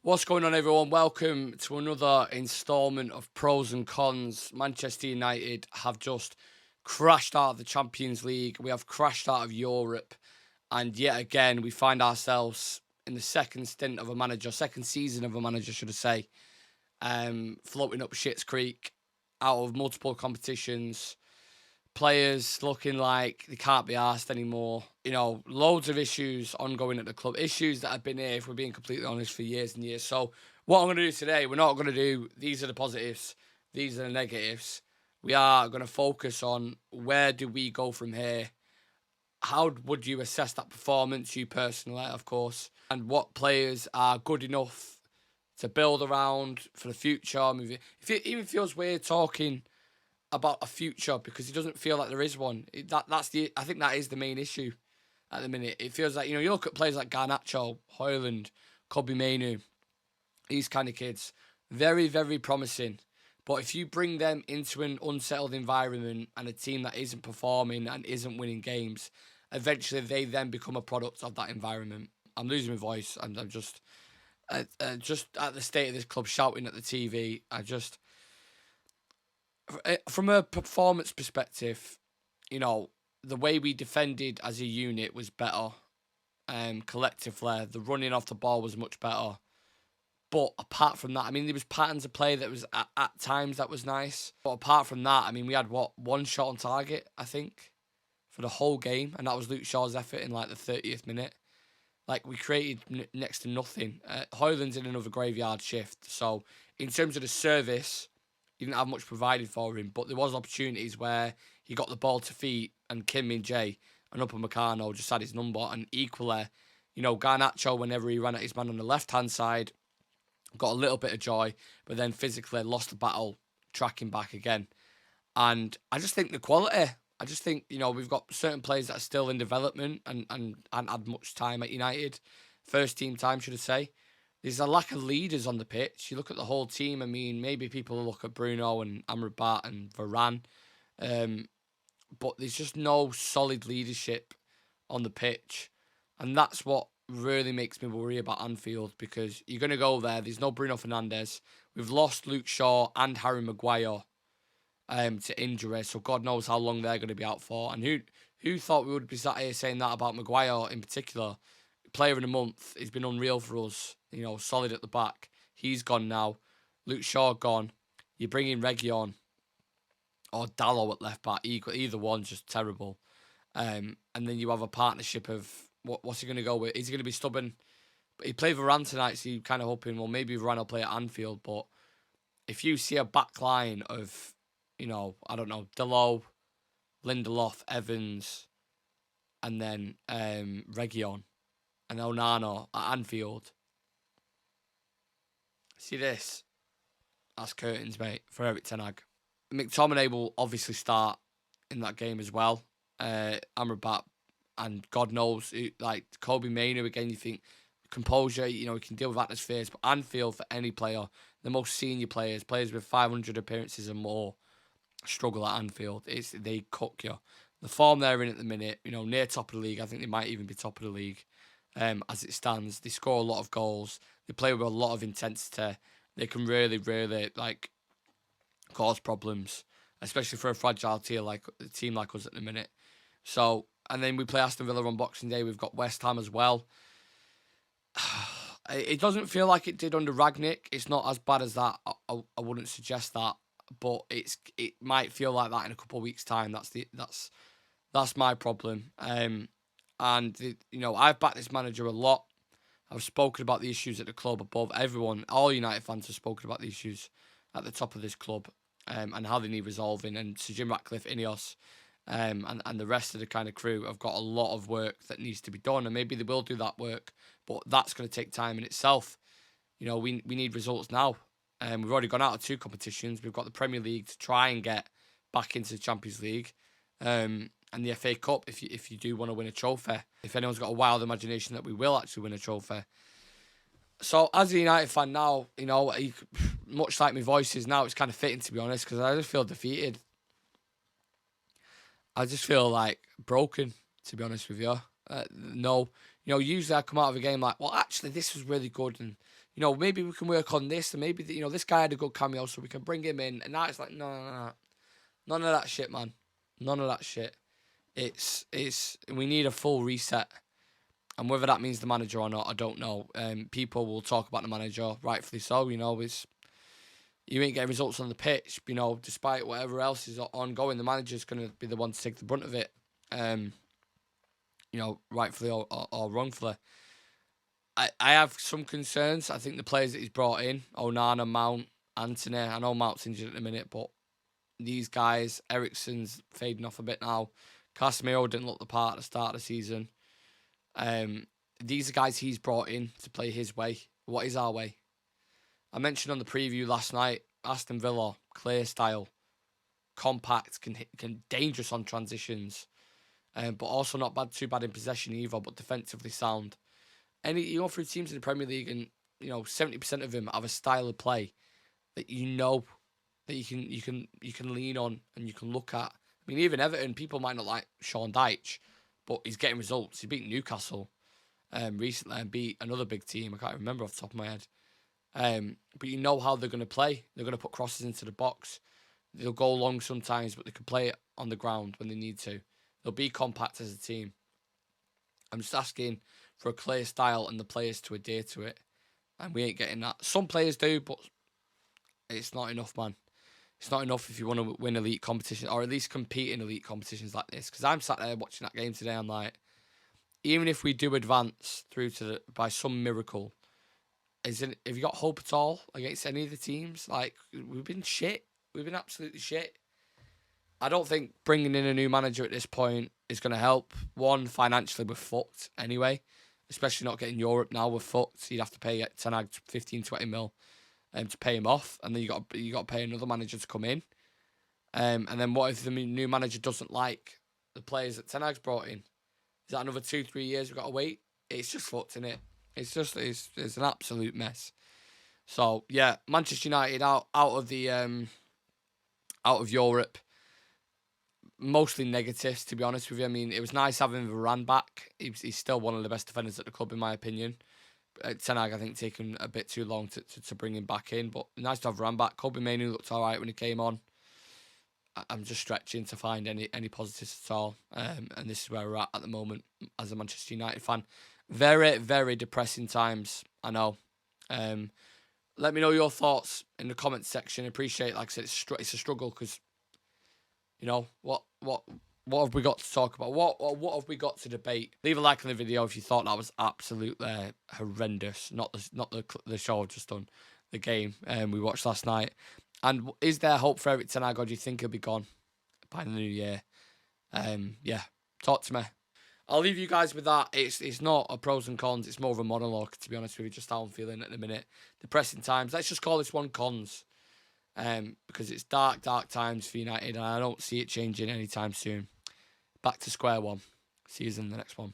What's going on, everyone? Welcome to another instalment of Pros and Cons. Manchester United have just crashed out of the Champions League. We have crashed out of Europe. And yet again, we find ourselves in the second season of a manager, should I say, floating up shit's creek out of multiple competitions. Players looking like they can't be arsed anymore. You know, loads of issues ongoing at the club. Issues that have been here, if we're being completely honest, for years and years. So what I'm going to do today, we're not going to do these are the positives, these are the negatives. We are going to focus on where do we go from here. How would you assess that performance, you personally, of course, and what players are good enough to build around for the future. I mean, it even feels weird talking about a future because it doesn't feel like there is one. I think that is the main issue at the minute. It feels like, you look at players like Garnacho, Højlund, Kobe Mainoo, these kind of kids, very, very promising. But if you bring them into an unsettled environment and a team that isn't performing and isn't winning games, eventually they then become a product of that environment. I'm losing my voice and I'm just at the state of this club shouting at the TV. From a performance perspective, the way we defended as a unit was better. Collectively, the running off the ball was much better. But apart from that, I mean, there was patterns of play that was at times that was nice. But apart from that, I mean, we had one shot on target, I think, for the whole game, and that was Luke Shaw's effort in like the 30th minute. Like, we created next to nothing. Højlund's in another graveyard shift. So in terms of the service, he didn't have much provided for him, but there was opportunities where he got the ball to feet and Kim Min-jae and Upamecano just had his number. And equally, Garnacho, whenever he ran at his man on the left-hand side, got a little bit of joy, but then physically lost the battle, tracking back again. And I just think the quality, we've got certain players that are still in development and had much time at United. First team time, should I say. There's a lack of leaders on the pitch. You look at the whole team. I mean, maybe people look at Bruno and Amrabat and Varane. But there's just no solid leadership on the pitch. And that's what really makes me worry about Anfield, because you're going to go there. There's no Bruno Fernandes. We've lost Luke Shaw and Harry Maguire to injury. So God knows how long they're going to be out for. And who thought we would be sat here saying that about Maguire in particular? Player of the month. He's been unreal for us. Solid at the back. He's gone now. Luke Shaw gone. You bring in Reguilon or Dalot at left back. Either one's just terrible. And then you have a partnership of what's he going to go with? Is he going to be stubborn? But he played Varane tonight, so you're kind of hoping, well, maybe Varane will play at Anfield. But if you see a back line of, I don't know, Dalot, Lindelof, Evans, and then Reguilon and Onana at Anfield. See this? That's curtains, mate, for Erik ten Hag. McTominay will obviously start in that game as well. Amrabat, and God knows, like Kobe Mainoo again, you think composure, he can deal with atmospheres. But Anfield, for any player, the most senior players with 500 appearances and more, struggle at Anfield. They cook you. The form they're in at the minute, near top of the league. I think they might even be top of the league. As it stands, they score a lot of goals. They play with a lot of intensity. They can really, really cause problems, especially for a fragile team like us at the minute. So, and then we play Aston Villa on Boxing Day. We've got West Ham as well. It doesn't feel like it did under Ragnick. It's not as bad as that. I wouldn't suggest that, but it might feel like that in a couple of weeks' time. That's my problem. And I've backed this manager a lot. I've spoken about the issues at the club above everyone. All United fans have spoken about the issues at the top of this club and how they need resolving. And Sir Jim Ratcliffe, Ineos, and the rest of the kind of crew have got a lot of work that needs to be done. And maybe they will do that work, but that's going to take time in itself. We need results now. We've already gone out of 2 competitions. We've got the Premier League to try and get back into the Champions League. And the FA Cup, if you do want to win a trophy. If anyone's got a wild imagination that we will actually win a trophy. So, as a United fan now, much like my voice is now, it's kind of fitting, to be honest, because I just feel defeated. I just feel, broken, to be honest with you. Usually I come out of a game like, well, actually, this was really good, and, you know, maybe we can work on this, and maybe, you know, this guy had a good cameo, so we can bring him in. And now it's like, no. None of that shit, man. None of that shit. We need a full reset. And whether that means the manager or not, I don't know. People will talk about the manager, rightfully so. You know, you ain't getting results on the pitch. You know, despite whatever else is ongoing, the manager's going to be the one to take the brunt of it. You know, rightfully or wrongfully. I have some concerns. I think the players that he's brought in, Onana, Mount, Anthony, I know Mount's injured at the minute, but these guys, Eriksen's fading off a bit now. Casemiro didn't look the part at the start of the season. These are guys he's brought in to play his way. What is our way? I mentioned on the preview last night, Aston Villa, clear style, compact, can dangerous on transitions, but also not too bad in possession either, but defensively sound. You go through teams in the Premier League, and you know 70% of them have a style of play that you know that you can lean on and you can look at. I mean, even Everton, people might not like Sean Dyche, but he's getting results. He beat Newcastle recently and beat another big team. I can't remember off the top of my head. But you know how they're going to play. They're going to put crosses into the box. They'll go long sometimes, but they can play it on the ground when they need to. They'll be compact as a team. I'm just asking for a clear style and the players to adhere to it. And we ain't getting that. Some players do, but it's not enough, man. It's not enough if you want to win elite competition, or at least compete in elite competitions like this. Because I'm sat there watching that game today, I'm like, even if we do advance through to by some miracle, have you got hope at all against any of the teams? Like, we've been shit. We've been absolutely shit. I don't think bringing in a new manager at this point is going to help. One, financially, we're fucked anyway. Especially not getting Europe now, we're fucked. You'd have to pay Ten Hag 15, 20 mil to pay him off. And then you got to pay another manager to come in. And then what if the new manager doesn't like the players that Ten Hag's brought in? Is that another 2-3 years we've got to wait? It's just fucked, isn't it? It's an absolute mess. So yeah, Manchester United out of Europe. Mostly negatives, to be honest with you. I mean, it was nice having Varane back. He's still one of the best defenders at the club, in my opinion. Ten Hag, I think, taken a bit too long to bring him back in, but nice to have Varane back. Kobe Mainoo looked all right when he came on. I'm just stretching to find any positives at all, and this is where we're at the moment as a Manchester United fan. Very, very depressing times, I know. Let me know your thoughts in the comments section. I appreciate, like I said, it's a struggle because, you know, what have we got to talk about? What have we got to debate? Leave a like on the video if you thought that was absolutely horrendous. Not the show I've just done, the game we watched last night. And is there hope for Erik ten Hag, or do you think he'll be gone by the new year? Yeah, talk to me. I'll leave you guys with that. It's not a pros and cons. It's more of a monologue, to be honest with you, just how I'm feeling at the minute. Depressing times. Let's just call this one cons. Because it's dark times for United, and I don't see it changing anytime soon. Back to square one. See you in the next one.